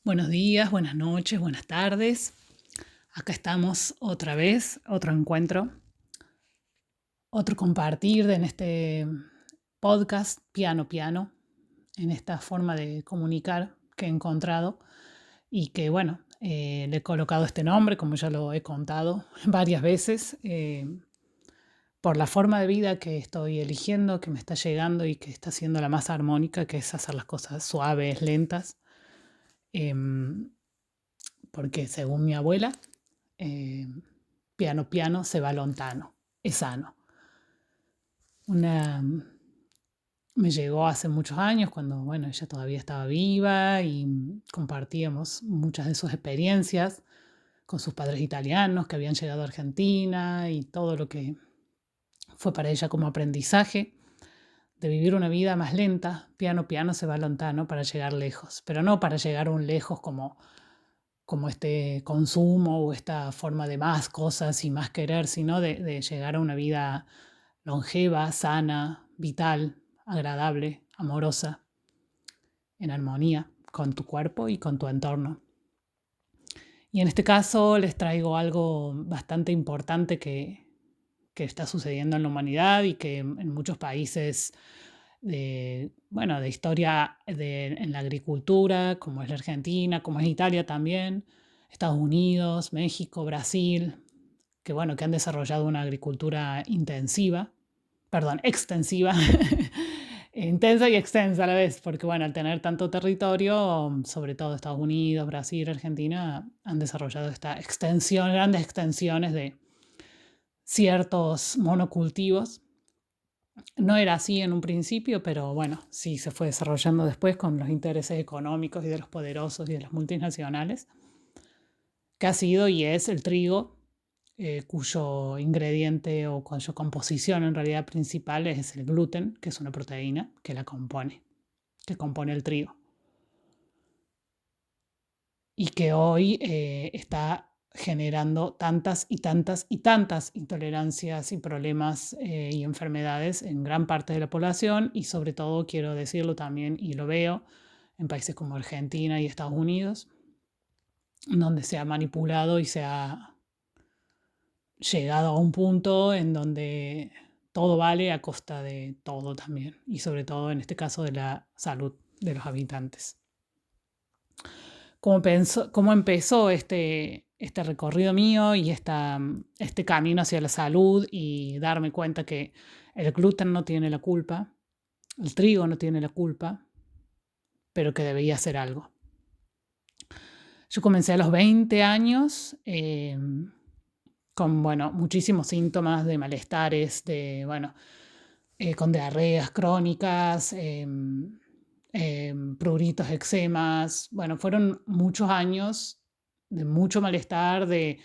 Buenos días, buenas noches, buenas tardes. Acá estamos otra vez, otro encuentro, otro compartir en este podcast Piano Piano, en esta forma de comunicar que he encontrado y que, bueno, le he colocado este nombre, como ya lo he contado varias veces, por la forma de vida que estoy eligiendo, que me está llegando y que está siendo la más armónica, que es hacer las cosas suaves, lentas. Em, Porque según mi abuela, eh, piano piano se va lontano, es sano. Una, Me llegó hace muchos años cuando, bueno, ella todavía estaba viva y compartíamos muchas de sus experiencias con sus padres italianos que habían llegado a Argentina y todo lo que fue para ella como aprendizaje de vivir una vida más lenta, piano piano se va lontano para llegar lejos, pero no para llegar a un lejos como este consumo o esta forma de más cosas y más querer, sino de llegar a una vida longeva, sana, vital, agradable, amorosa, en armonía con tu cuerpo y con tu entorno. Y en este caso les traigo algo bastante importante que está sucediendo en la humanidad y que en muchos países de historia en la agricultura, como es la Argentina, como es Italia también, Estados Unidos, México, Brasil, que han desarrollado una agricultura extensiva, intensa y extensa a la vez, porque bueno, al tener tanto territorio, sobre todo Estados Unidos, Brasil, Argentina, han desarrollado grandes extensiones de ciertos monocultivos. No era así en un principio, pero bueno, sí se fue desarrollando después con los intereses económicos y de los poderosos y de las multinacionales, que ha sido y es el trigo, cuyo ingrediente o cuya composición en realidad principal es el gluten, que es una proteína que compone el trigo. Y que hoy está generando tantas y tantas y tantas intolerancias y problemas y enfermedades en gran parte de la población y sobre todo quiero decirlo también y lo veo en países como Argentina y Estados Unidos, donde se ha manipulado y se ha llegado a un punto en donde todo vale a costa de todo también y sobre todo en este caso de la salud de los habitantes. Cómo empezó este recorrido mío y este camino hacia la salud y darme cuenta que el gluten no tiene la culpa, el trigo no tiene la culpa, pero que debía hacer algo. Yo comencé a los 20 años con muchísimos síntomas de malestares, con diarreas crónicas, pruritos, eczemas. Bueno, fueron muchos años de mucho malestar, de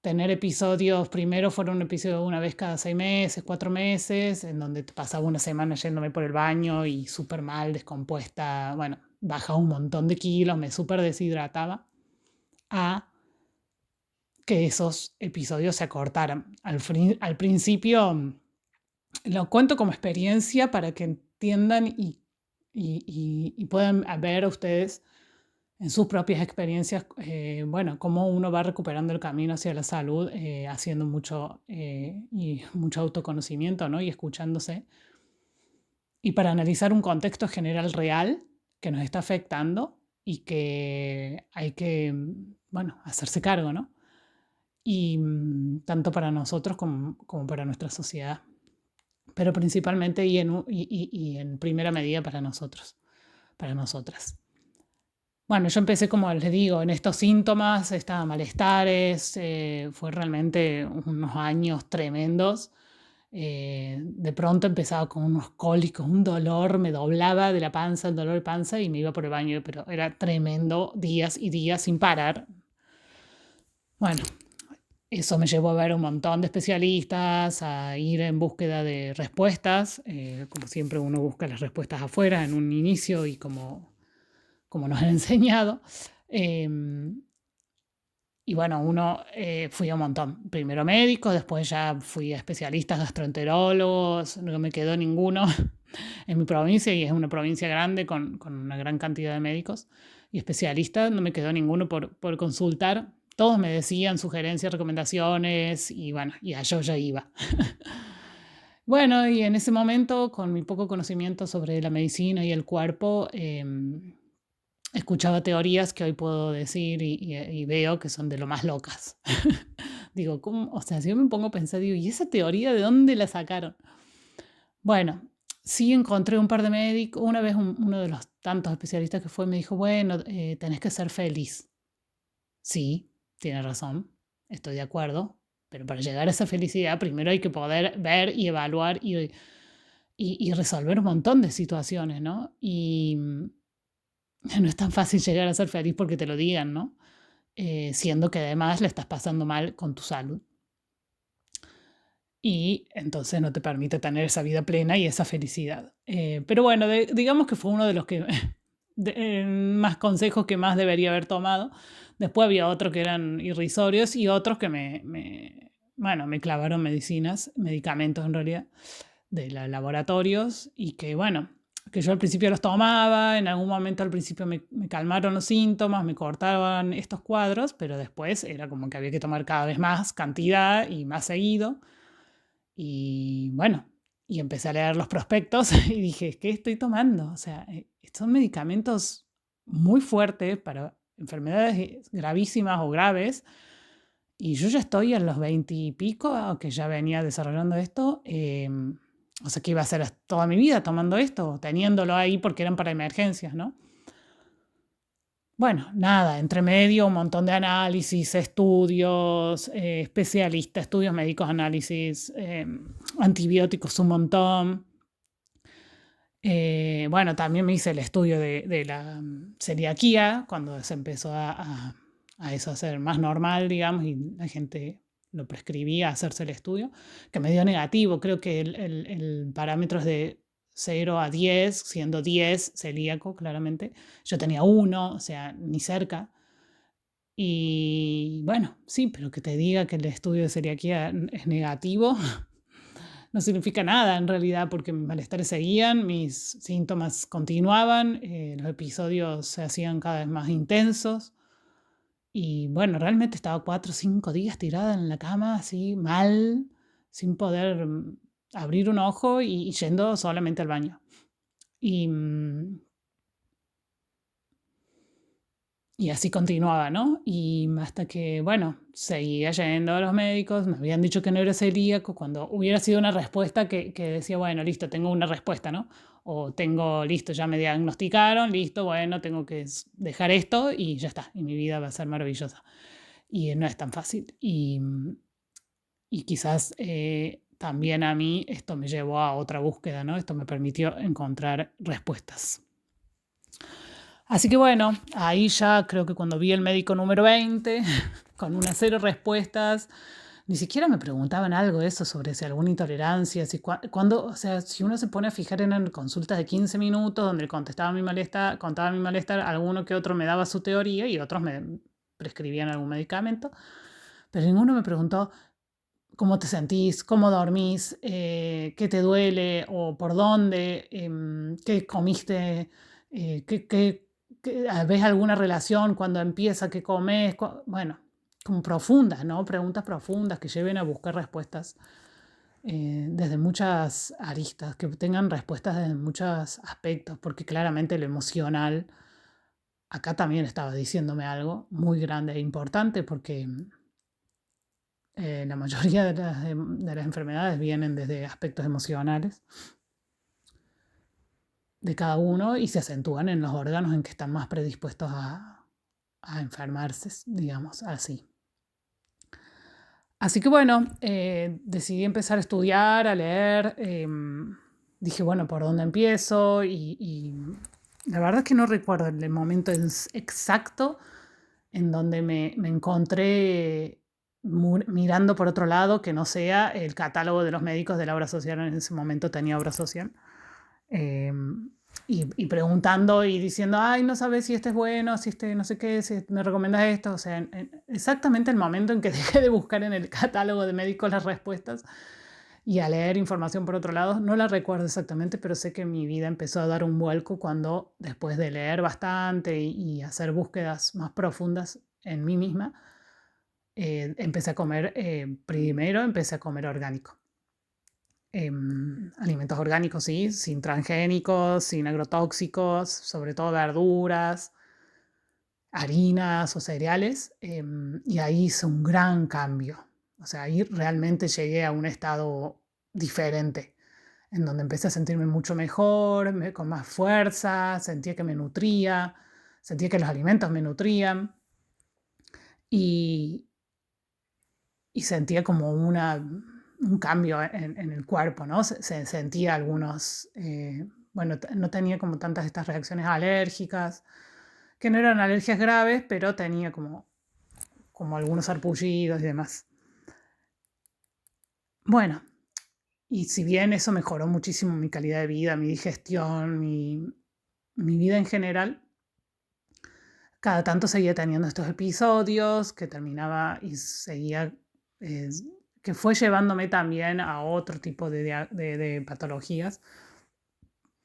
tener episodios. Primero fueron episodios una vez cada 6 meses, 4 meses, en donde pasaba una semana yéndome por el baño y súper mal, descompuesta. Bueno, bajaba un montón de kilos, me súper deshidrataba. A que esos episodios se acortaran. Al principio lo cuento como experiencia para que entiendan y puedan ver ustedes en sus propias experiencias, cómo uno va recuperando el camino hacia la salud, haciendo mucho autoconocimiento, ¿no? Y escuchándose. Y para analizar un contexto general real que nos está afectando y que hay que, hacerse cargo, ¿no? Y tanto para nosotros como para nuestra sociedad, pero principalmente y en primera medida para nosotros, para nosotras. Bueno, yo empecé, como les digo, en estos síntomas, estos malestares, fue realmente unos años tremendos. De pronto empezaba con unos cólicos, un dolor, me doblaba de la panza, el dolor de panza y me iba por el baño, pero era tremendo, días y días sin parar. Bueno, eso me llevó a ver un montón de especialistas, a ir en búsqueda de respuestas. Como siempre uno busca las respuestas afuera en un inicio y como nos han enseñado. Y bueno, fui a un montón. Primero médicos, después ya fui a especialistas gastroenterólogos, no me quedó ninguno en mi provincia, y es una provincia grande con una gran cantidad de médicos y especialistas, no me quedó ninguno por consultar. Todos me decían sugerencias, recomendaciones, y bueno, y a yo ya iba. Bueno, y en ese momento, con mi poco conocimiento sobre la medicina y el cuerpo, escuchaba teorías que hoy puedo decir y veo que son de lo más locas. Digo, ¿cómo? O sea, si yo me pongo a pensar, digo, ¿y esa teoría de dónde la sacaron? Bueno, sí encontré un par de médicos. Una vez uno de los tantos especialistas que fue me dijo, bueno, tenés que ser feliz. Sí, tiene razón, estoy de acuerdo, pero para llegar a esa felicidad primero hay que poder ver y evaluar y resolver un montón de situaciones, ¿no? Y no es tan fácil llegar a ser feliz porque te lo digan, ¿no? Siendo que además le estás pasando mal con tu salud. Y entonces no te permite tener esa vida plena y esa felicidad. Pero bueno, digamos que fue uno de los que más consejos que más debería haber tomado. Después había otros que eran irrisorios y otros que me clavaron medicamentos en realidad, de los laboratorios, y que bueno, que yo al principio los tomaba, en algún momento al principio me calmaron los síntomas, me cortaban estos cuadros, pero después era como que había que tomar cada vez más cantidad y más seguido. Y bueno, y empecé a leer los prospectos y dije, ¿qué estoy tomando? O sea, son medicamentos muy fuertes para enfermedades gravísimas o graves, y yo ya estoy en los 20 y pico, que ya venía desarrollando esto. O sea, que iba a ser toda mi vida tomando esto, teniéndolo ahí porque eran para emergencias, ¿no? Bueno, nada, entre medio un montón de análisis, estudios, especialistas, estudios médicos, análisis, antibióticos un montón. Bueno, también me hice el estudio de la celiaquía, cuando se empezó a eso a ser más normal, digamos, y la gente lo prescribía hacerse el estudio, que me dio negativo. Creo que el parámetro es de 0 a 10, siendo 10 celíaco, claramente. Yo tenía 1, o sea, ni cerca. Y bueno, sí, pero que te diga que el estudio de celiaquía es negativo no significa nada en realidad, porque mis malestares seguían, mis síntomas continuaban, los episodios se hacían cada vez más intensos. Y bueno, realmente estaba 4 o 5 días tirada en la cama, así mal, sin poder abrir un ojo y yendo solamente al baño. Y, y así continuaba, ¿no? Y hasta que, bueno, seguía yendo a los médicos, me habían dicho que no era celíaco, cuando hubiera sido una respuesta que decía, bueno, listo, tengo una respuesta, ¿no? O tengo, listo, ya me diagnosticaron, listo, bueno, tengo que dejar esto y ya está, y mi vida va a ser maravillosa. Y no es tan fácil. Y quizás también a mí esto me llevó a otra búsqueda, ¿no? Esto me permitió encontrar respuestas. Así que bueno, ahí ya creo que cuando vi el médico número 20, con unas 0 respuestas, ni siquiera me preguntaban algo de eso sobre si alguna intolerancia, o sea, si uno se pone a fijar en consultas de 15 minutos donde contaba mi malestar, alguno que otro me daba su teoría y otros me prescribían algún medicamento, pero ninguno me preguntó cómo te sentís, cómo dormís, qué te duele o por dónde, qué comiste, ves alguna relación cuando empieza, qué comes, bueno, como profundas, ¿no? Preguntas profundas que lleven a buscar respuestas desde muchas aristas, que tengan respuestas desde muchos aspectos, porque claramente lo emocional acá también estaba diciéndome algo muy grande e importante, porque la mayoría de las enfermedades vienen desde aspectos emocionales de cada uno y se acentúan en los órganos en que están más predispuestos a enfermarse, digamos así. Así que bueno, decidí empezar a estudiar, a leer. Dije, bueno, ¿por dónde empiezo? Y la verdad es que no recuerdo el momento exacto en donde me encontré mirando por otro lado que no sea el catálogo de los médicos de la obra social. En ese momento tenía obra social. Y preguntando y diciendo, ay, no sabes si este es bueno, si este no sé qué, si me recomiendas esto. O sea, exactamente el momento en que dejé de buscar en el catálogo de médicos las respuestas y a leer información por otro lado. No la recuerdo exactamente, pero sé que mi vida empezó a dar un vuelco cuando, después de leer bastante y hacer búsquedas más profundas en mí misma, empecé a comer, primero empecé a comer orgánico. Alimentos orgánicos, sí, sin transgénicos, sin agrotóxicos, sobre todo verduras, harinas o cereales, y ahí hice un gran cambio. O sea, ahí realmente llegué a un estado diferente, en donde empecé a sentirme mucho mejor, con más fuerza, sentía que me nutría, sentía que los alimentos me nutrían y, y sentía como un cambio en el cuerpo, ¿no? Sentía algunos, bueno, no tenía como tantas estas reacciones alérgicas, que no eran alergias graves, pero tenía como algunos sarpullidos y demás. Bueno, y si bien eso mejoró muchísimo mi calidad de vida, mi digestión, mi vida en general, cada tanto seguía teniendo estos episodios que terminaba y seguía, que fue llevándome también a otro tipo de patologías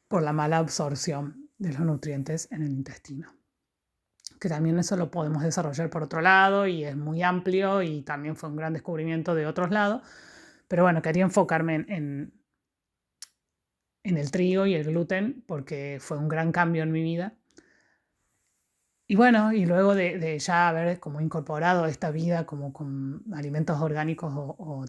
por la mala absorción de los nutrientes en el intestino. Que también eso lo podemos desarrollar por otro lado y es muy amplio y también fue un gran descubrimiento de otros lados. Pero bueno, quería enfocarme en el trigo y el gluten porque fue un gran cambio en mi vida. Y bueno, y luego de ya haber como incorporado esta vida como con alimentos orgánicos o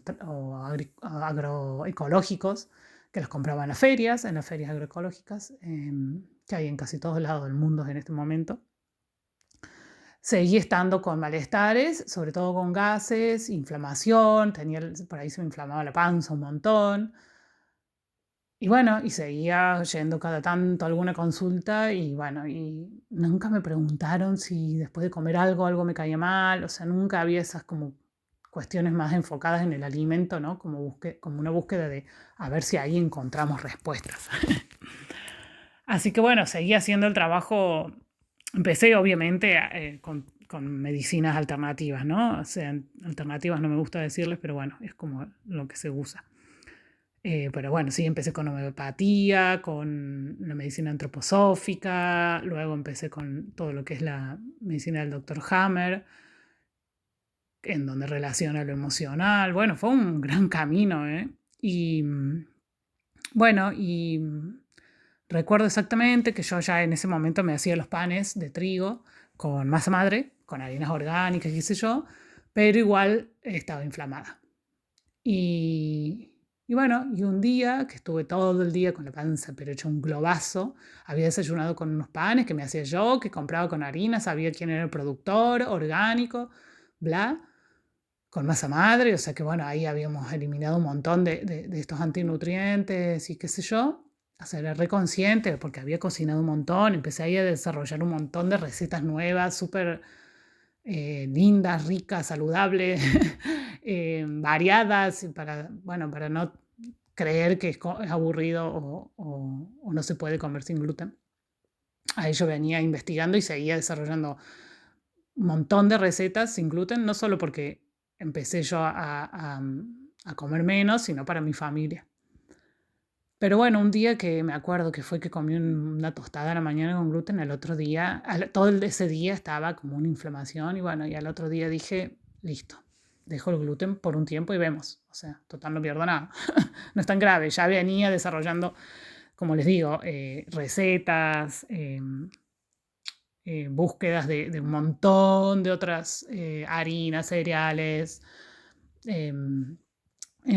agroecológicos, que los compraba en las ferias agroecológicas, que hay en casi todos lados del mundo en este momento. Seguí estando con malestares, sobre todo con gases, inflamación, por ahí se me inflamaba la panza un montón. Y bueno, y seguía yendo cada tanto a alguna consulta y bueno, y nunca me preguntaron si después de comer algo me caía mal, o sea, nunca había esas como cuestiones más enfocadas en el alimento, ¿no? Como una búsqueda de a ver si ahí encontramos respuestas. Así que bueno, seguí haciendo el trabajo, empecé obviamente con medicinas alternativas, ¿no? O sea, alternativas no me gusta decirles, pero bueno, es como lo que se usa. Pero bueno, sí, empecé con homeopatía, con la medicina antroposófica, luego empecé con todo lo que es la medicina del Dr. Hammer, en donde relaciona lo emocional. Bueno, fue un gran camino, ¿eh? Y bueno, y recuerdo exactamente que yo ya en ese momento me hacía los panes de trigo con masa madre, con harinas orgánicas, qué sé yo, pero igual estaba inflamada. Y bueno, y un día que estuve todo el día con la panza, pero hecho un globazo, había desayunado con unos panes que me hacía yo, que compraba con harina, sabía quién era el productor, orgánico, bla, con masa madre, o sea que bueno, ahí habíamos eliminado un montón de estos antinutrientes y qué sé yo, hacer reconsciente porque había cocinado un montón, empecé ahí a desarrollar un montón de recetas nuevas, súper lindas, ricas, saludables, variadas, bueno, para no creer que es aburrido o no se puede comer sin gluten. Ahí yo venía investigando y seguía desarrollando un montón de recetas sin gluten, no solo porque empecé yo a comer menos, sino para mi familia. Pero bueno, un día que me acuerdo que fue que comí una tostada a la mañana con gluten, el otro día, todo ese día estaba como una inflamación y bueno, y al otro día dije, listo, dejo el gluten por un tiempo y vemos. O sea, total no pierdo nada. No es tan grave. Ya venía desarrollando, como les digo, recetas, búsquedas de un montón de otras harinas, cereales,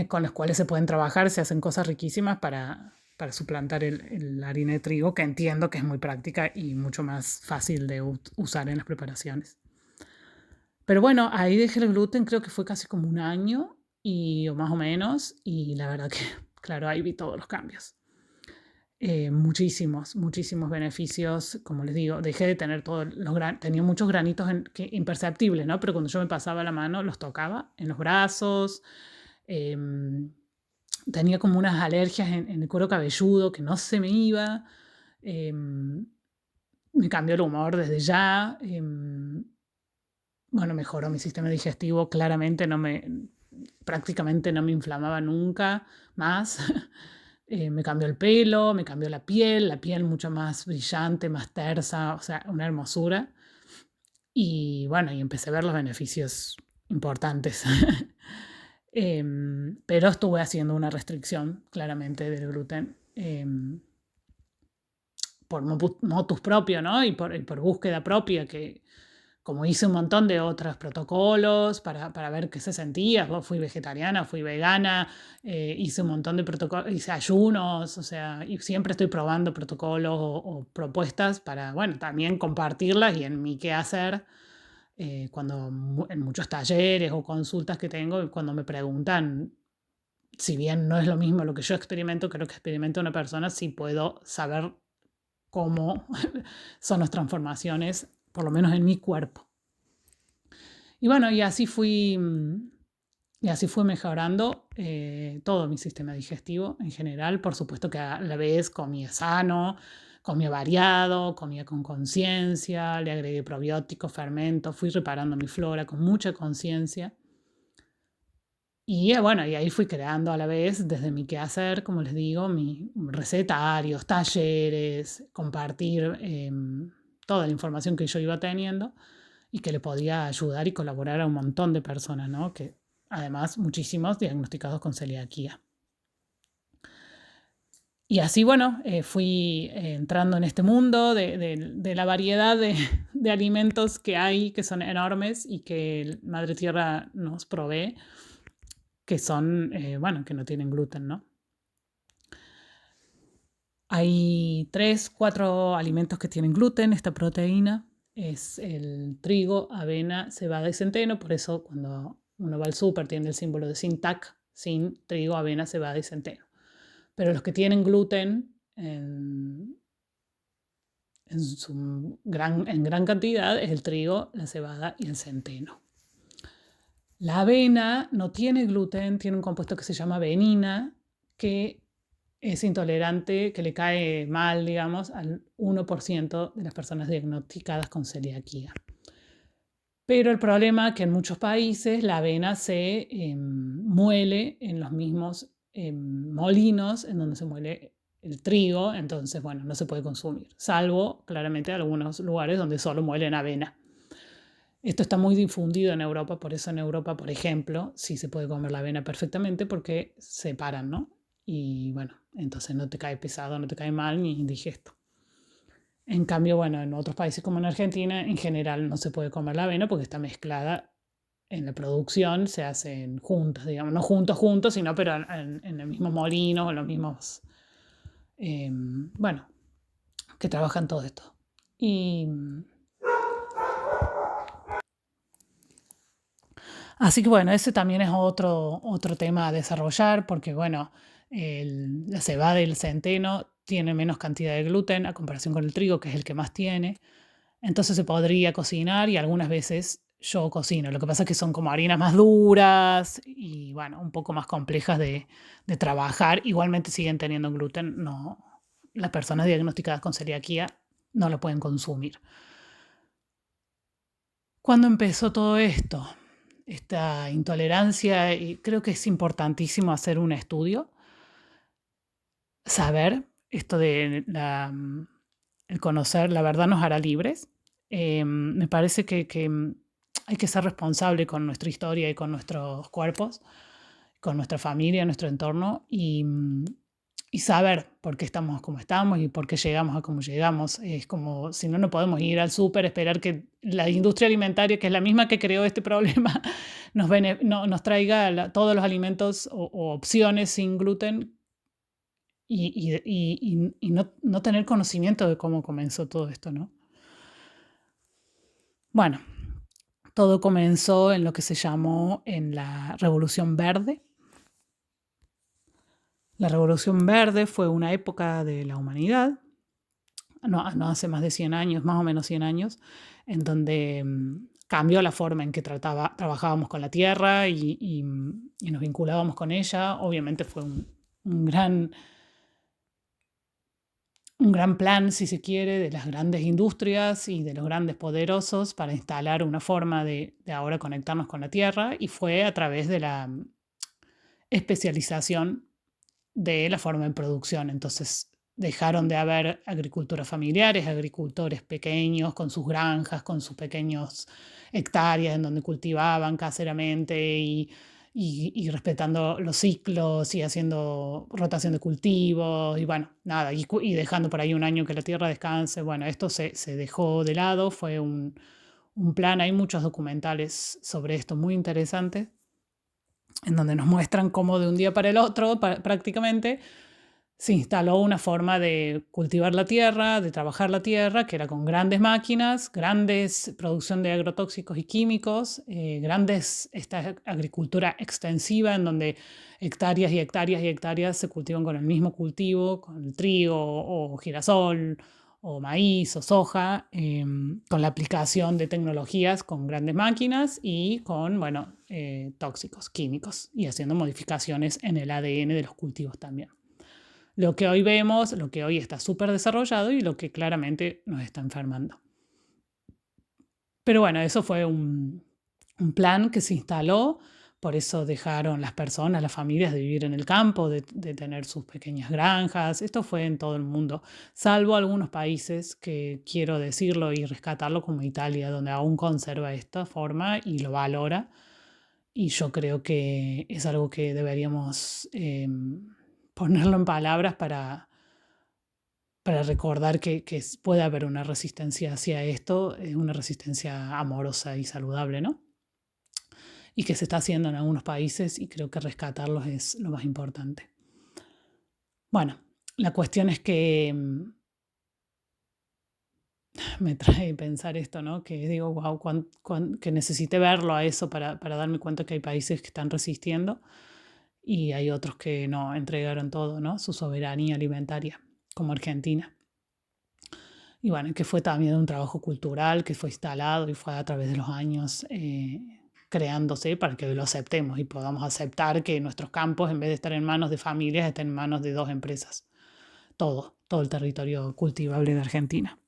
con las cuales se pueden trabajar, se hacen cosas riquísimas para suplantar la harina de trigo, que entiendo que es muy práctica y mucho más fácil de usar en las preparaciones. Pero bueno, ahí dejé el gluten, creo que fue casi como un año, o más o menos, y la verdad que, claro, ahí vi todos los cambios. Muchísimos beneficios, como les digo, dejé de tener tenía muchos granitos imperceptibles, ¿no? Pero cuando yo me pasaba la mano, los tocaba en los brazos, tenía como unas alergias en el cuero cabelludo que no se me iba, me cambió el humor desde ya, bueno, mejoró mi sistema digestivo, claramente prácticamente no me inflamaba nunca más. Me cambió el pelo, me cambió la piel mucho más brillante, más tersa, o sea, una hermosura. Y bueno, y empecé a ver los beneficios importantes. Pero estuve haciendo una restricción, claramente, del gluten. Por motus propio, ¿no? Y por búsqueda propia, que como hice un montón de otros protocolos para ver qué se sentía, fui vegetariana, fui vegana, hice un montón de protocolos, hice ayunos, o sea, y siempre estoy probando protocolos o propuestas para, bueno, también compartirlas y en mi qué hacer, en muchos talleres o consultas que tengo, cuando me preguntan, si bien no es lo mismo lo que yo experimento que lo que experimenta una persona, sí puedo saber cómo son las transformaciones, por lo menos en mi cuerpo. Y bueno, y así fui mejorando todo mi sistema digestivo en general. Por supuesto que a la vez comía sano, comía variado, comía con conciencia, le agregué probióticos, fermentos, fui reparando mi flora con mucha conciencia. Y bueno, y ahí fui creando a la vez, desde mi quehacer, como les digo, mis recetarios, talleres, compartir toda la información que yo iba teniendo y que le podía ayudar y colaborar a un montón de personas, ¿no? Que además muchísimos diagnosticados con celiaquía. Y así, bueno, fui entrando en este mundo de la variedad de alimentos que hay, que son enormes y que Madre Tierra nos provee, que son, bueno, que no tienen gluten, ¿no? Hay 3, 4 alimentos que tienen gluten, esta proteína. Es el trigo, avena, cebada y centeno. Por eso cuando uno va al súper tiene el símbolo de sin TAC, sin trigo, avena, cebada y centeno. Pero los que tienen gluten en gran cantidad es el trigo, la cebada y el centeno. La avena no tiene gluten, tiene un compuesto que se llama avenina, que es intolerante, que le cae mal, digamos, al 1% de las personas diagnosticadas con celiaquía. Pero el problema es que en muchos países la avena se muele en los mismos molinos en donde se muele el trigo, entonces, bueno, no se puede consumir, salvo claramente algunos lugares donde solo muelen avena. Esto está muy difundido en Europa, por eso en Europa, por ejemplo, sí se puede comer la avena perfectamente porque se paran, ¿no? Y bueno, entonces no te cae pesado, no te cae mal ni indigesto. En cambio, bueno, en otros países como en Argentina, en general no se puede comer la avena porque está mezclada en la producción, se hacen juntas, digamos, no juntos, sino pero en el mismo molino, en los mismos, bueno, que trabajan todo esto. Y así que bueno, ese también es otro tema a desarrollar porque bueno, la cebada y el centeno tienen menos cantidad de gluten a comparación con el trigo, que es el que más tiene. Entonces se podría cocinar y algunas veces yo cocino. Lo que pasa es que son como harinas más duras y bueno, un poco más complejas de trabajar. Igualmente siguen teniendo gluten. No, las personas diagnosticadas con celiaquía no lo pueden consumir. ¿Cuándo empezó todo esto? Esta intolerancia, y creo que es importantísimo hacer un estudio, saber esto de el conocer, la verdad nos hará libres. Me parece que hay que ser responsable con nuestra historia y con nuestros cuerpos, con nuestra familia, nuestro entorno y saber por qué estamos como estamos y por qué llegamos a como llegamos. Es como, si no, no podemos ir al súper, esperar que la industria alimentaria, que es la misma que creó este problema, nos traiga todos los alimentos o opciones sin gluten y no tener conocimiento de cómo comenzó todo esto, ¿no? Bueno, todo comenzó en lo que se llamó en la Revolución Verde. La Revolución Verde fue una época de la humanidad, no hace más de 100 años, más o menos 100 años, en donde cambió la forma en que trabajábamos con la tierra y nos vinculábamos con ella. Obviamente fue un gran un gran plan, si se quiere, de las grandes industrias y de los grandes poderosos para instalar una forma de ahora conectarnos con la tierra, y fue a través de la especialización de la forma de producción. Entonces dejaron de haber agriculturas familiares, agricultores pequeños con sus granjas, con sus pequeños hectáreas en donde cultivaban caseramente y respetando los ciclos y haciendo rotación de cultivos y bueno, nada, y dejando por ahí un año que la tierra descanse. Bueno, esto se dejó de lado, fue un plan, hay muchos documentales sobre esto muy interesantes, en donde nos muestran cómo de un día para el otro prácticamente se instaló una forma de cultivar la tierra, de trabajar la tierra, que era con grandes máquinas, grandes producción de agrotóxicos y químicos, esta agricultura extensiva en donde hectáreas y hectáreas y hectáreas se cultivan con el mismo cultivo, con el trigo o girasol o maíz o soja, con la aplicación de tecnologías con grandes máquinas y con, bueno, tóxicos, químicos, y haciendo modificaciones en el ADN de los cultivos también. Lo que hoy vemos, lo que hoy está súper desarrollado y lo que claramente nos está enfermando. Pero bueno, eso fue un plan que se instaló, por eso dejaron las personas, las familias de vivir en el campo, de tener sus pequeñas granjas. Esto fue en todo el mundo, salvo algunos países que quiero decirlo y rescatarlo, como Italia, donde aún conserva esta forma y lo valora. Y yo creo que es algo que deberíamos ponerlo en palabras para recordar que puede haber una resistencia hacia esto, una resistencia amorosa y saludable, ¿no? Y que se está haciendo en algunos países y creo que rescatarlos es lo más importante. Bueno, la cuestión es que me trae pensar esto, ¿no? Que digo, wow, que necesité verlo a eso para darme cuenta que hay países que están resistiendo y hay otros que no entregaron todo, ¿no? Su soberanía alimentaria, como Argentina. Y bueno, que fue también un trabajo cultural que fue instalado y fue a través de los años creándose para que lo aceptemos y podamos aceptar que nuestros campos, en vez de estar en manos de familias, estén en manos de 2 empresas. Todo el territorio cultivable de Argentina.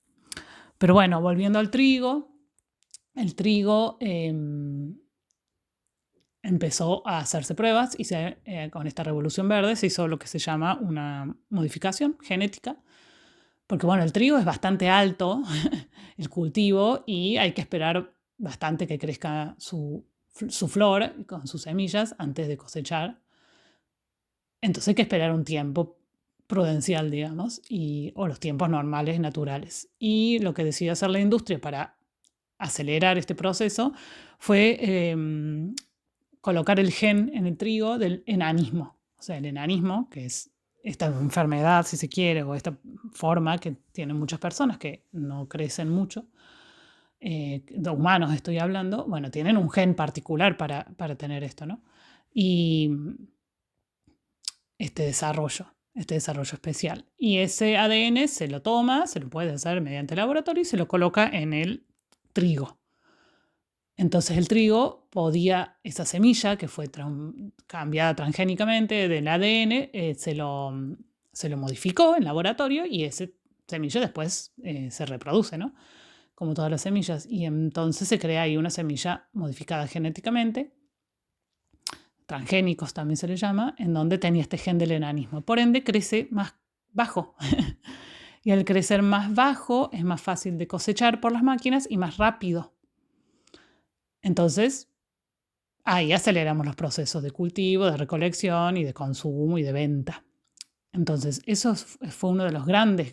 Pero bueno, volviendo al trigo, el trigo empezó a hacerse pruebas y con esta revolución verde se hizo lo que se llama una modificación genética, porque bueno, el trigo es bastante alto, el cultivo, y hay que esperar bastante que crezca su flor con sus semillas antes de cosechar. Entonces hay que esperar un tiempo prudencial, digamos, o los tiempos normales, naturales. Y lo que decidió hacer la industria para acelerar este proceso fue colocar el gen en el trigo del enanismo. O sea, el enanismo, que es esta enfermedad, si se quiere, o esta forma que tienen muchas personas que no crecen mucho, de humanos estoy hablando, bueno, tienen un gen particular para tener esto, ¿no? Y este desarrollo especial. Y ese ADN se lo toma, se lo puede hacer mediante laboratorio y se lo coloca en el trigo. Entonces el trigo podía, esa semilla que fue cambiada transgénicamente del ADN, se lo modificó en laboratorio y esa semilla después se reproduce, ¿no? Como todas las semillas. Y entonces se crea ahí una semilla modificada genéticamente, transgénicos también se le llama, en donde tenía este gen del enanismo. Por ende, crece más bajo. Y al crecer más bajo es más fácil de cosechar por las máquinas y más rápido. Entonces, ahí aceleramos los procesos de cultivo, de recolección y de consumo y de venta. Entonces, eso fue uno de los grandes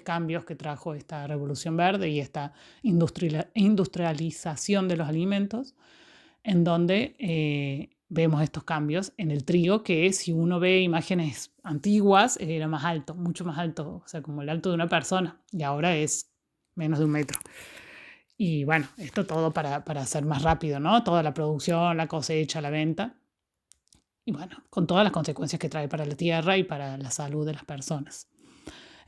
cambios que trajo esta revolución verde y esta industrialización de los alimentos, en donde vemos estos cambios en el trigo, que si uno ve imágenes antiguas, era más alto, mucho más alto, o sea, como el alto de una persona, y ahora es menos de 1 metro. Y bueno, esto todo para hacer más rápido, ¿no? Toda la producción, la cosecha, la venta. Y bueno, con todas las consecuencias que trae para la tierra y para la salud de las personas.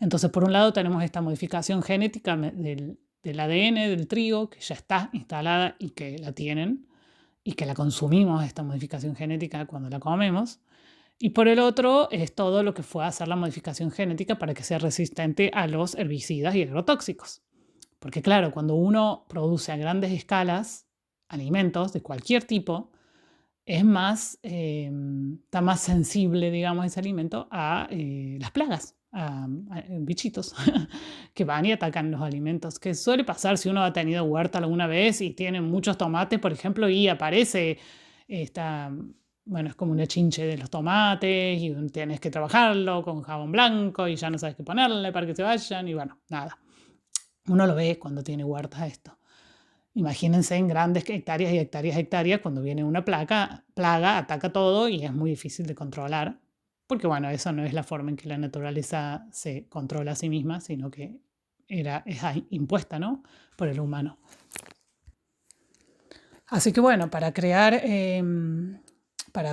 Entonces, por un lado tenemos esta modificación genética del ADN del trigo, que ya está instalada y que la tienen, y que la consumimos, esta modificación genética, cuando la comemos. Y por el otro es todo lo que fue hacer la modificación genética para que sea resistente a los herbicidas y agrotóxicos. Porque claro, cuando uno produce a grandes escalas alimentos de cualquier tipo, es más, está más sensible, digamos, ese alimento a las plagas, a bichitos que van y atacan los alimentos, que suele pasar si uno ha tenido huerta alguna vez y tiene muchos tomates, por ejemplo, y aparece esta, bueno, es como un chinche de los tomates y tienes que trabajarlo con jabón blanco y ya no sabes qué ponerle para que se vayan y bueno, nada. Uno lo ve cuando tiene huertas esto. Imagínense en grandes hectáreas y hectáreas y hectáreas cuando viene una plaga, ataca todo y es muy difícil de controlar, porque bueno, eso no es la forma en que la naturaleza se controla a sí misma, sino que es impuesta, ¿no?, por el humano. Así que bueno, para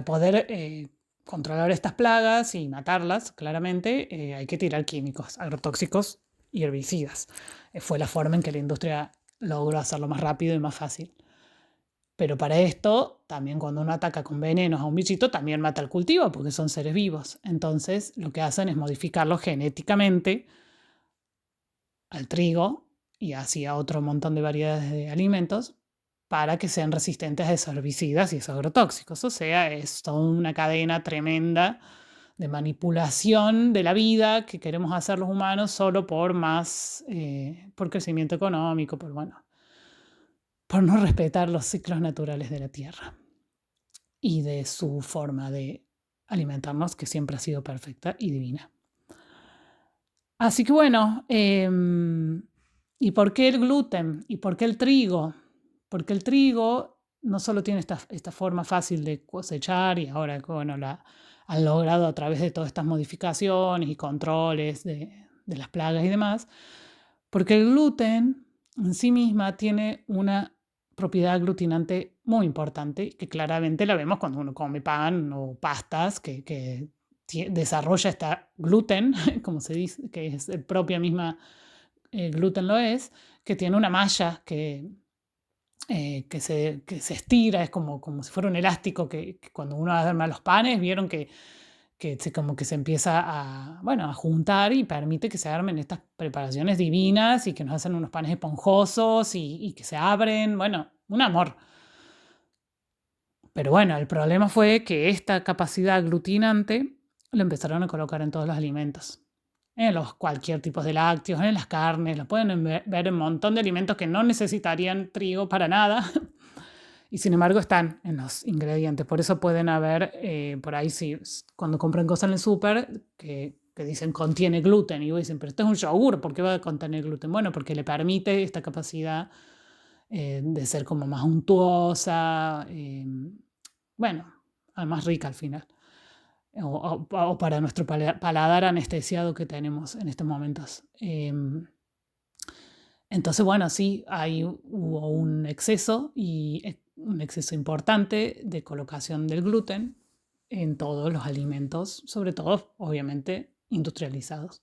poder controlar estas plagas y matarlas, claramente hay que tirar químicos, agrotóxicos y herbicidas. Fue la forma en que la industria logró hacerlo más rápido y más fácil. Pero para esto, también cuando uno ataca con venenos a un bichito, también mata al cultivo, porque son seres vivos. Entonces, lo que hacen es modificarlo genéticamente al trigo y así a otro montón de variedades de alimentos para que sean resistentes a esos herbicidas y esos agrotóxicos. O sea, es toda una cadena tremenda de manipulación de la vida que queremos hacer los humanos solo por por crecimiento económico, por no respetar los ciclos naturales de la tierra y de su forma de alimentarnos, que siempre ha sido perfecta y divina. Así que bueno, ¿y por qué el gluten? ¿Y por qué el trigo? Porque el trigo no solo tiene esta forma fácil de cosechar y ahora bueno, han logrado a través de todas estas modificaciones y controles de las plagas y demás, porque el gluten en sí misma tiene una propiedad aglutinante muy importante que claramente la vemos cuando uno come pan o pastas que desarrolla esta gluten, como se dice, que es el propia misma gluten lo es, que tiene una malla que se estira, es como si fuera un elástico que cuando uno arma los panes, vieron como que se empieza a juntar y permite que se armen estas preparaciones divinas y que nos hacen unos panes esponjosos y que se abren, bueno, un amor. Pero bueno, el problema fue que esta capacidad aglutinante lo empezaron a colocar en todos los alimentos. En cualquier tipo de lácteos, en las carnes, lo pueden ver en un montón de alimentos que no necesitarían trigo para nada. Y sin embargo están en los ingredientes. Por eso pueden haber, por ahí, cuando compran cosas en el súper, que dicen contiene gluten. Y dicen, pero esto es un yogur, ¿por qué va a contener gluten? Bueno, porque le permite esta capacidad de ser como más untuosa, bueno, más rica al final. O para nuestro paladar anestesiado que tenemos en estos momentos. Entonces, bueno, sí, hubo un exceso y un exceso importante de colocación del gluten en todos los alimentos, sobre todo, obviamente, industrializados.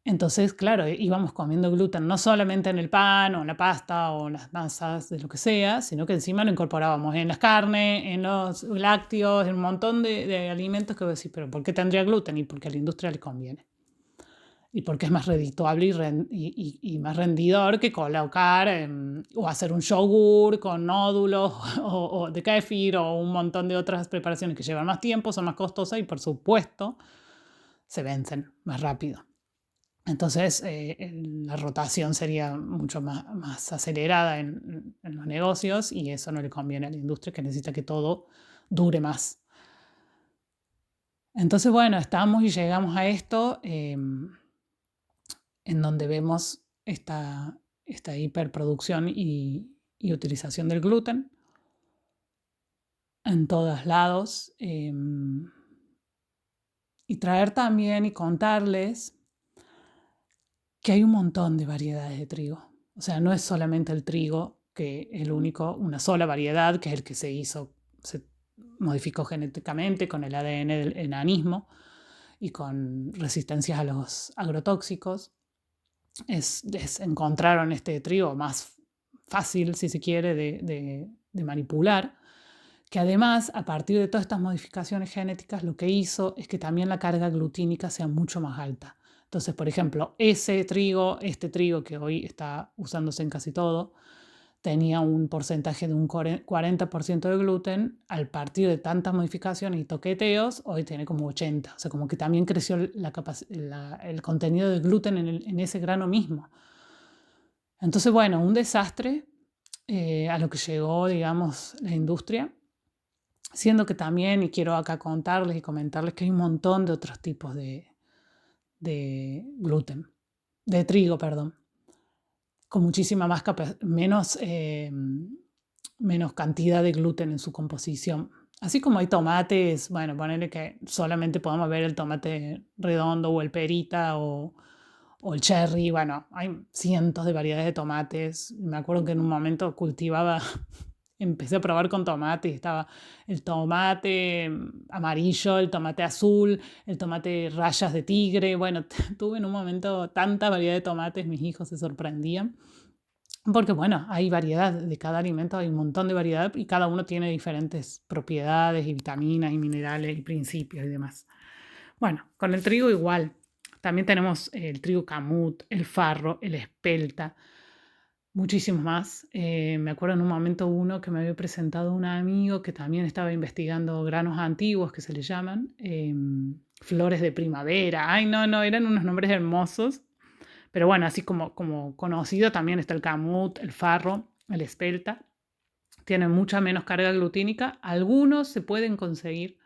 Entonces, claro, íbamos comiendo gluten no solamente en el pan o en la pasta o en las masas de lo que sea, sino que encima lo incorporábamos en las carnes, en los lácteos, en un montón de alimentos que vos decís, pero ¿por qué tendría gluten? Y porque a la industria le conviene. Y porque es más redituable y más rendidor que colocar o hacer un yogur con nódulos o de kéfir o un montón de otras preparaciones que llevan más tiempo, son más costosas y por supuesto se vencen más rápido. Entonces la rotación sería mucho más acelerada en los negocios y eso no le conviene a la industria que necesita que todo dure más. Entonces, bueno, estamos y llegamos a esto en donde vemos esta hiperproducción y utilización del gluten en todos lados. Y traer también y contarles que hay un montón de variedades de trigo. O sea, no es solamente el trigo, que es una sola variedad, que es el que se modificó genéticamente con el ADN del enanismo y con resistencias a los agrotóxicos. Encontraron este trigo más fácil, si se quiere, de manipular, que además, a partir de todas estas modificaciones genéticas, lo que hizo es que también la carga glutínica sea mucho más alta. Entonces, por ejemplo, este trigo que hoy está usándose en casi todo, tenía un porcentaje de un 40% de gluten. Al partir de tantas modificaciones y toqueteos, hoy tiene como 80%. O sea, como que también creció el contenido de gluten en ese grano mismo. Entonces, bueno, un desastre a lo que llegó, digamos, la industria. Siendo que también, y quiero acá contarles y comentarles que hay un montón de otros tipos de gluten, de trigo, perdón, con muchísima menos cantidad de gluten en su composición. Así como hay tomates, bueno, ponerle que solamente podemos ver el tomate redondo o el perita o el cherry, bueno, hay cientos de variedades de tomates. Me acuerdo que en un momento empecé a probar con tomate y estaba el tomate amarillo, el tomate azul, el tomate rayas de tigre. Bueno, tuve en un momento tanta variedad de tomates, mis hijos se sorprendían. Porque bueno, hay variedad de cada alimento, hay un montón de variedad y cada uno tiene diferentes propiedades y vitaminas y minerales y principios y demás. Bueno, con el trigo igual. También tenemos el trigo camut, el farro, el espelta, muchísimos más. Me acuerdo en un momento uno que me había presentado un amigo que también estaba investigando granos antiguos que se le llaman, flores de primavera. Ay, no, eran unos nombres hermosos. Pero bueno, así como conocido también está el camut, el farro, el espelta. Tienen mucha menos carga glutínica. Algunos se pueden conseguir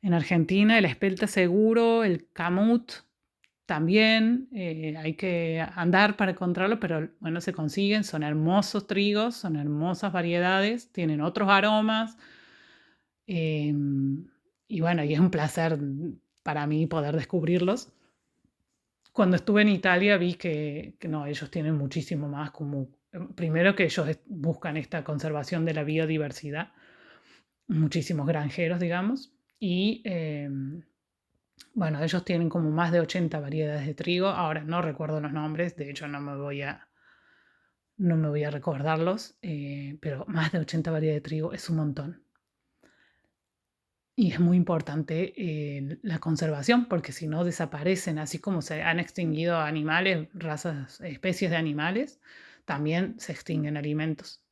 en Argentina, el espelta seguro, el camut también. Hay que andar para encontrarlo, pero bueno, se consiguen. Son hermosos trigos, son hermosas variedades, tienen otros aromas. eh, y bueno, y es un placer para mí poder descubrirlos. Cuando estuve en Italia vi que no, ellos tienen muchísimo más como, primero que ellos buscan esta conservación de la biodiversidad, muchísimos granjeros, digamos, y bueno, ellos tienen como más de 80 variedades de trigo, ahora no recuerdo los nombres, de hecho no me voy a recordarlos, pero más de 80 variedades de trigo es un montón. Y es muy importante la conservación, porque si no desaparecen, así como se han extinguido animales, razas, especies de animales, también se extinguen alimentos.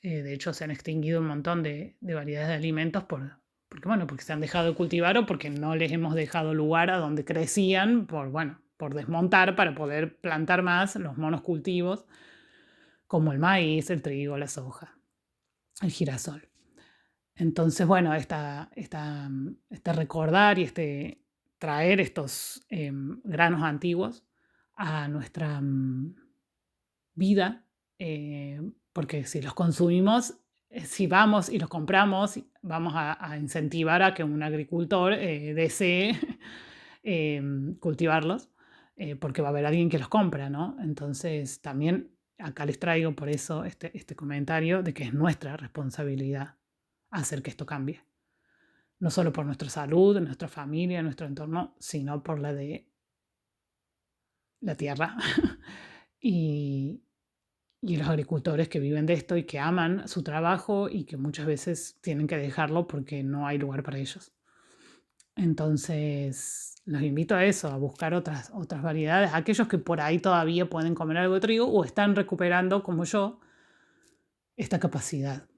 De hecho, se han extinguido un montón de variedades de alimentos porque se han dejado de cultivar o porque no les hemos dejado lugar a donde crecían por desmontar para poder plantar más los monocultivos, como el maíz, el trigo, la soja, el girasol. Entonces, bueno, este recordar y traer estos granos antiguos a nuestra vida, porque si los consumimos, si vamos y los compramos, vamos a incentivar a que un agricultor desee cultivarlos, porque va a haber alguien que los compra, ¿no? Entonces, también acá les traigo por eso este comentario de que es nuestra responsabilidad hacer que esto cambie. No solo por nuestra salud, nuestra familia, nuestro entorno, sino por la de la tierra y, los agricultores que viven de esto y que aman su trabajo y que muchas veces tienen que dejarlo porque no hay lugar para ellos. Entonces, los invito a eso, a buscar otras variedades, aquellos que por ahí todavía pueden comer algo de trigo o están recuperando, como yo, esta capacidad.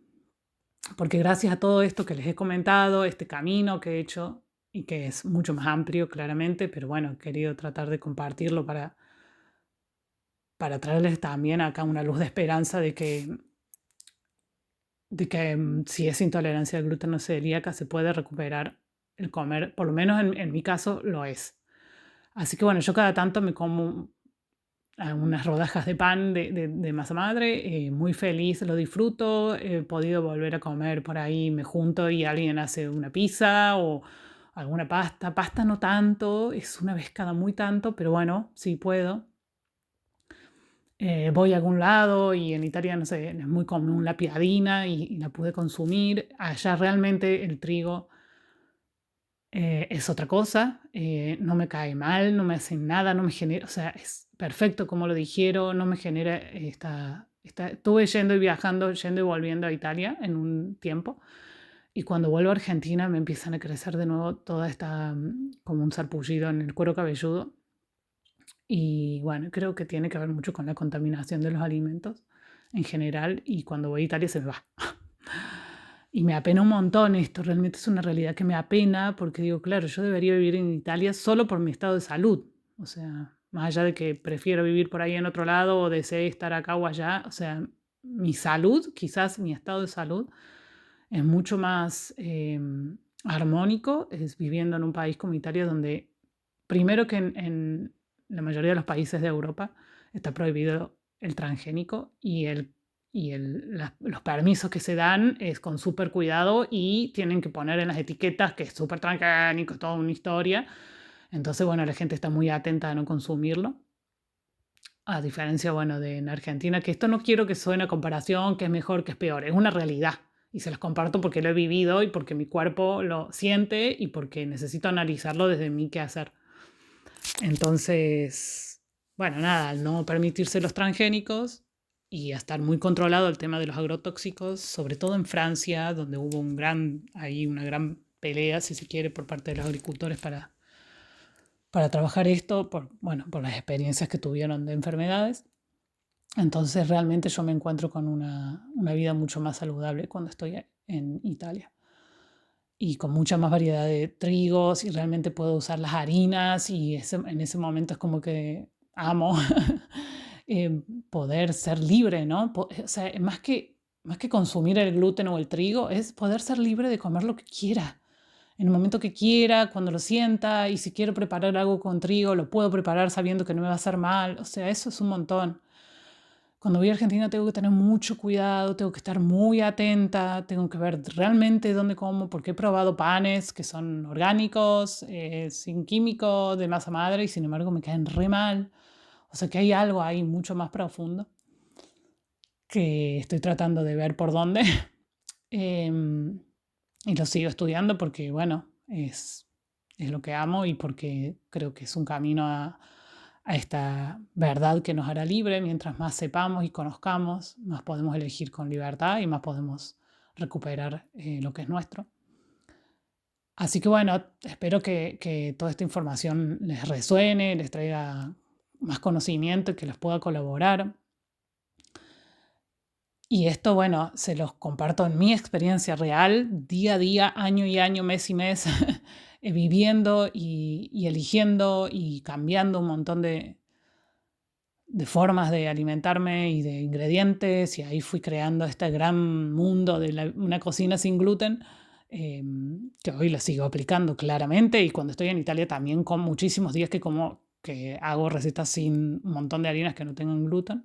Porque gracias a todo esto que les he comentado, este camino que he hecho y que es mucho más amplio claramente, pero bueno, he querido tratar de compartirlo para traerles también acá una luz de esperanza de que si es intolerancia al gluten o celíaca se puede recuperar el comer, por lo menos en mi caso lo es. Así que bueno, yo cada tanto me como unas rodajas de pan de masa madre, muy feliz, lo disfruto, he podido volver a comer por ahí, me junto y alguien hace una pizza o alguna pasta no tanto, es una vez cada muy tanto, pero bueno, sí puedo. Voy a algún lado y en Italia, no sé, es muy común la piadina y la pude consumir. Allá realmente el trigo es otra cosa, no me cae mal, no me hace nada, no me genera, o sea, es perfecto como lo dijeron, no me genera estuve yendo y viajando, yendo y volviendo a Italia en un tiempo Y cuando vuelvo a Argentina me empiezan a crecer de nuevo toda esta, como un sarpullido en el cuero cabelludo. Y bueno, creo que tiene que ver mucho con la contaminación de los alimentos en general, y cuando voy a Italia se me va. Y me apena un montón esto, realmente es una realidad que me apena porque digo, claro, yo debería vivir en Italia solo por mi estado de salud. O sea, más allá de que prefiero vivir por ahí en otro lado o desee estar acá o allá, o sea, mi salud, quizás mi estado de salud, es mucho más armónico es viviendo en un país como Italia, donde primero que en la mayoría de los países de Europa está prohibido el transgénico, los permisos que se dan es con súper cuidado y tienen que poner en las etiquetas que es súper transgénico, toda una historia. Entonces, bueno, la gente está muy atenta a no consumirlo. A diferencia, bueno, de en Argentina, que esto no quiero que suene a comparación, que es mejor, que es peor, es una realidad. Y se las comparto porque lo he vivido y porque mi cuerpo lo siente y porque necesito analizarlo desde mi quehacer. Entonces, bueno, nada, al no permitirse los transgénicos y a estar muy controlado el tema de los agrotóxicos, sobre todo en Francia, donde hubo una gran pelea, si se quiere, por parte de los agricultores para trabajar esto, bueno, por las experiencias que tuvieron de enfermedades. Entonces realmente yo me encuentro con una vida mucho más saludable cuando estoy en Italia y con mucha más variedad de trigos, y realmente puedo usar las harinas, y en ese momento es como que amo poder ser libre, ¿no? O sea, más que consumir el gluten o el trigo, es poder ser libre de comer lo que quiera, en el momento que quiera, cuando lo sienta, y si quiero preparar algo con trigo, lo puedo preparar sabiendo que no me va a hacer mal. O sea, eso es un montón. Cuando voy a Argentina tengo que tener mucho cuidado, tengo que estar muy atenta, tengo que ver realmente dónde como, porque he probado panes que son orgánicos, sin químicos, de masa madre, y sin embargo me caen re mal. O sea que hay algo ahí mucho más profundo que estoy tratando de ver por dónde. Em, y lo sigo estudiando porque, bueno, es lo que amo y porque creo que es un camino a esta verdad que nos hará libre. Mientras más sepamos y conozcamos, más podemos elegir con libertad y más podemos recuperar lo que es nuestro. Así que bueno, espero que toda esta información les resuene, les traiga más conocimiento y que les pueda colaborar. Y esto, bueno, se los comparto en mi experiencia real, día a día, año y año, mes y mes, viviendo y eligiendo y cambiando un montón de formas de alimentarme y de ingredientes, y ahí fui creando este gran mundo de una cocina sin gluten, que hoy lo sigo aplicando claramente, y cuando estoy en Italia también con muchísimos días que hago recetas sin un montón de harinas que no tengan gluten,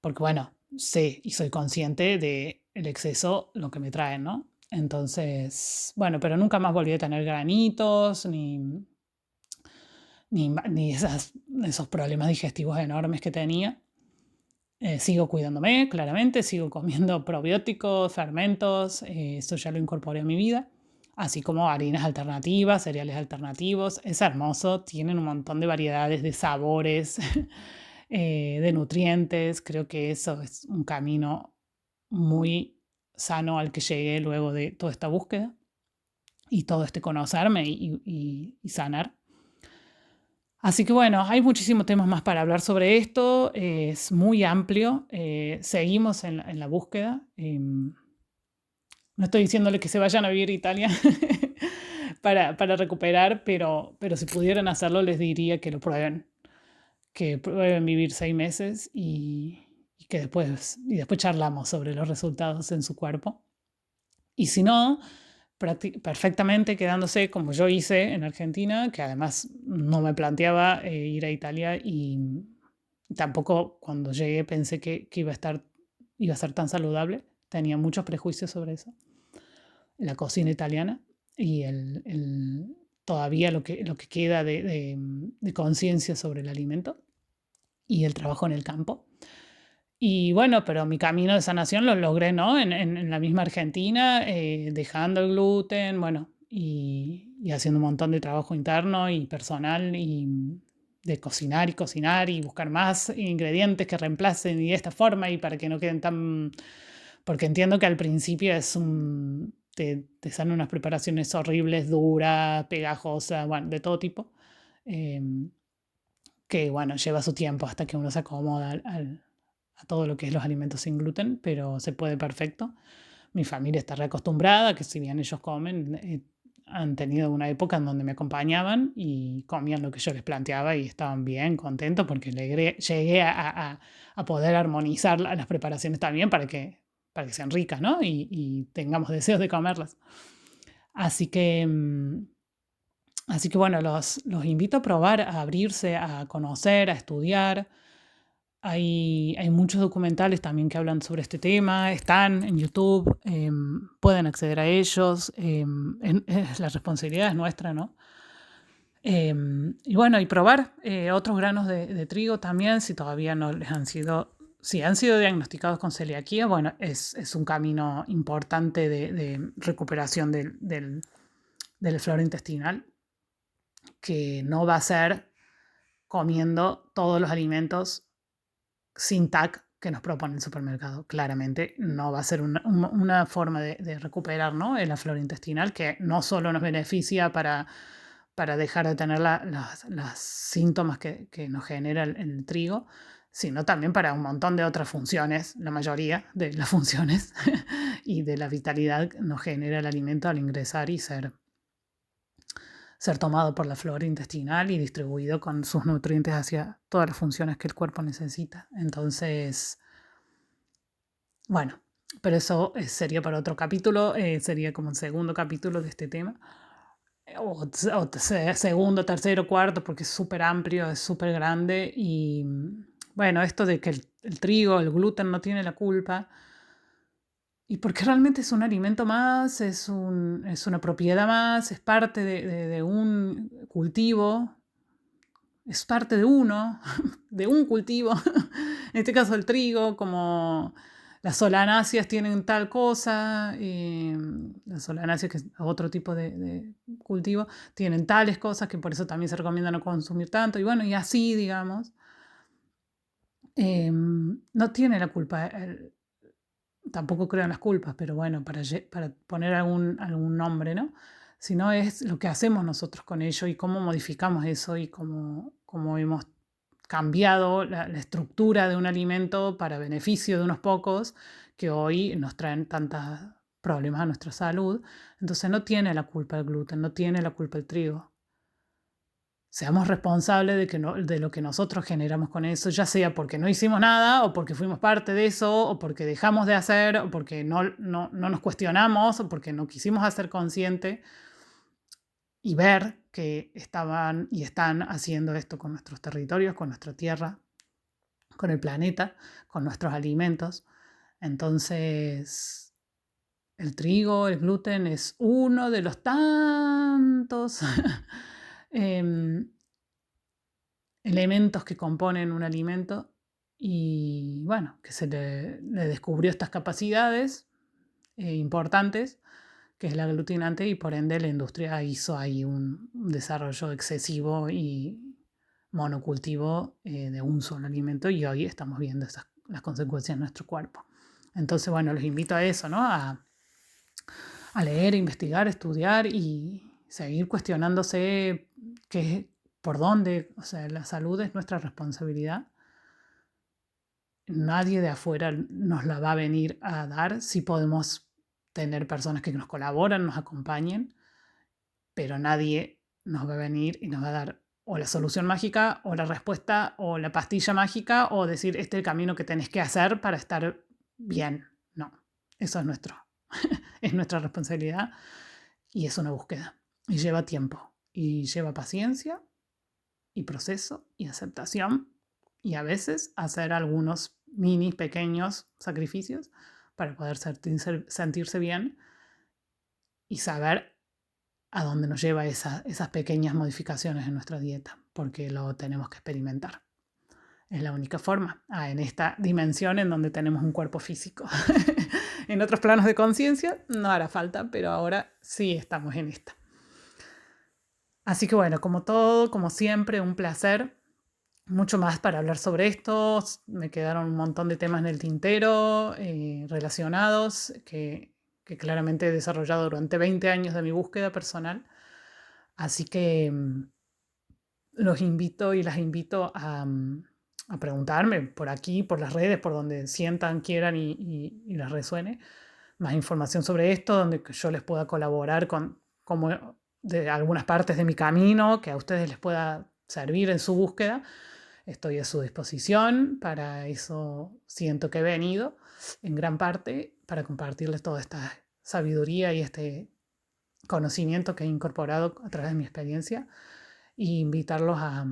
porque bueno, sé y soy consciente del exceso lo que me traen, ¿no? Entonces, bueno, pero nunca más volví a tener granitos ni esos problemas digestivos enormes que tenía. Sigo cuidándome, claramente, sigo comiendo probióticos, fermentos, eso ya lo incorporé a mi vida, así como harinas alternativas, cereales alternativos. Es hermoso, tienen un montón de variedades de sabores, de nutrientes. Creo que eso es un camino muy sano al que llegué luego de toda esta búsqueda y todo este conocerme y sanar. Así que bueno, hay muchísimos temas más para hablar sobre esto, es muy amplio, seguimos en la búsqueda. No estoy diciéndole que se vayan a vivir a Italia para recuperar, pero si pudieran hacerlo les diría que prueben vivir 6 meses y que después charlamos sobre los resultados en su cuerpo. Y si no, perfectamente quedándose como yo hice en Argentina, que además no me planteaba ir a Italia, y tampoco cuando llegué pensé que iba a ser tan saludable. Tenía muchos prejuicios sobre eso, la cocina italiana y todavía lo que queda de conciencia sobre el alimento y el trabajo en el campo. Y bueno, pero mi camino de sanación lo logré, ¿no? En la misma Argentina, dejando el gluten, bueno, y haciendo un montón de trabajo interno y personal, y de cocinar y buscar más ingredientes que reemplacen y de esta forma, y para que no queden tan... Porque entiendo que al principio te salen unas preparaciones horribles, duras, pegajosas, bueno, de todo tipo, que bueno, lleva su tiempo hasta que uno se acomoda a todo lo que es los alimentos sin gluten, pero se puede perfecto. Mi familia está reacostumbrada, que si bien ellos comen, han tenido una época en donde me acompañaban y comían lo que yo les planteaba y estaban bien contentos porque llegué a poder armonizar las preparaciones también para que sean ricas, ¿no? Y tengamos deseos de comerlas. Así que, así que bueno, los invito a probar, a abrirse, a conocer, a estudiar. Hay muchos documentales también que hablan sobre este tema, están en YouTube, pueden acceder a ellos, la responsabilidad es nuestra, ¿no? Y bueno, y probar otros granos de trigo también, si todavía no les han sido, si han sido diagnosticados con celiaquía, bueno, es un camino importante de recuperación de la flora intestinal, que no va a ser comiendo todos los alimentos sin TAC que nos propone el supermercado. Claramente no va a ser una forma de recuperar, ¿no?, la flora intestinal, que no solo nos beneficia para dejar de tener las síntomas que nos genera el trigo, sino también para un montón de otras funciones, la mayoría de las funciones y de la vitalidad que nos genera el alimento al ingresar y ser tomado por la flora intestinal y distribuido con sus nutrientes hacia todas las funciones que el cuerpo necesita. Entonces, bueno, pero eso sería para otro capítulo, sería como un segundo capítulo de este tema, o segundo, tercero, cuarto, porque es súper amplio, es súper grande y bueno, esto de que el trigo, el gluten no tiene la culpa. Y porque realmente es un alimento más, es una propiedad más, es parte de un cultivo, es parte de uno, de un cultivo. En este caso el trigo, como las solanáceas tienen tal cosa, las solanáceas, que es otro tipo de cultivo, tienen tales cosas que por eso también se recomienda no consumir tanto. Y bueno, y así, digamos, no tiene la culpa. Tampoco creo en las culpas, pero bueno, para poner algún nombre, ¿no? Sino es lo que hacemos nosotros con ello y cómo modificamos eso y cómo hemos cambiado la estructura de un alimento para beneficio de unos pocos que hoy nos traen tantos problemas a nuestra salud. Entonces no tiene la culpa el gluten, no tiene la culpa el trigo. Seamos responsables de lo que nosotros generamos con eso, ya sea porque no hicimos nada, o porque fuimos parte de eso, o porque dejamos de hacer, o porque no nos cuestionamos, o porque no quisimos hacer consciente y ver que estaban y están haciendo esto con nuestros territorios, con nuestra tierra, con el planeta, con nuestros alimentos. Entonces, el trigo, el gluten es uno de los tantos elementos que componen un alimento y bueno, que se le descubrió estas capacidades importantes, que es la aglutinante, y por ende la industria hizo ahí un desarrollo excesivo y monocultivo de un solo alimento, y hoy estamos viendo las consecuencias en nuestro cuerpo. Entonces, bueno, los invito a eso, ¿no? A leer, investigar, estudiar y seguir cuestionándose por dónde. O sea, la salud es nuestra responsabilidad. Nadie de afuera nos la va a venir a dar. Sí podemos tener personas que nos colaboran, nos acompañen, pero nadie nos va a venir y nos va a dar o la solución mágica, o la respuesta, o la pastilla mágica, o decir, este es el camino que tenés que hacer para estar bien. No, eso es nuestra responsabilidad y es una búsqueda. Y lleva tiempo, y lleva paciencia, y proceso, y aceptación, y a veces hacer algunos mini, pequeños sacrificios para poder sentirse bien y saber a dónde nos lleva esas pequeñas modificaciones en nuestra dieta, porque lo tenemos que experimentar. Es la única forma, en esta dimensión en donde tenemos un cuerpo físico. En otros planos de conciencia no hará falta, pero ahora sí estamos en esta. Así que bueno, como todo, como siempre, un placer. Mucho más para hablar sobre esto. Me quedaron un montón de temas en el tintero relacionados que que claramente he desarrollado durante 20 años de mi búsqueda personal. Así que los invito y las invito a preguntarme por aquí, por las redes, por donde sientan, quieran y les resuene más información sobre esto, donde yo les pueda colaborar con como de algunas partes de mi camino, que a ustedes les pueda servir en su búsqueda. Estoy a su disposición, para eso siento que he venido en gran parte, para compartirles toda esta sabiduría y este conocimiento que he incorporado a través de mi experiencia e invitarlos a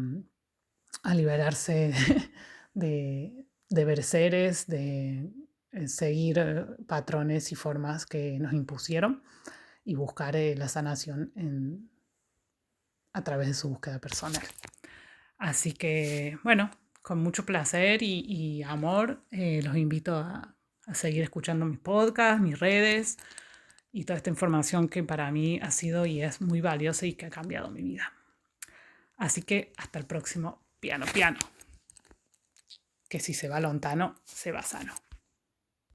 liberarse de berseres, de seguir patrones y formas que nos impusieron y buscar la sanación a través de su búsqueda personal. Así que, bueno, con mucho placer y amor, los invito a seguir escuchando mis podcasts, mis redes y toda esta información que para mí ha sido y es muy valiosa y que ha cambiado mi vida. Así que hasta el próximo Piano Piano. Que si se va lontano, se va sano.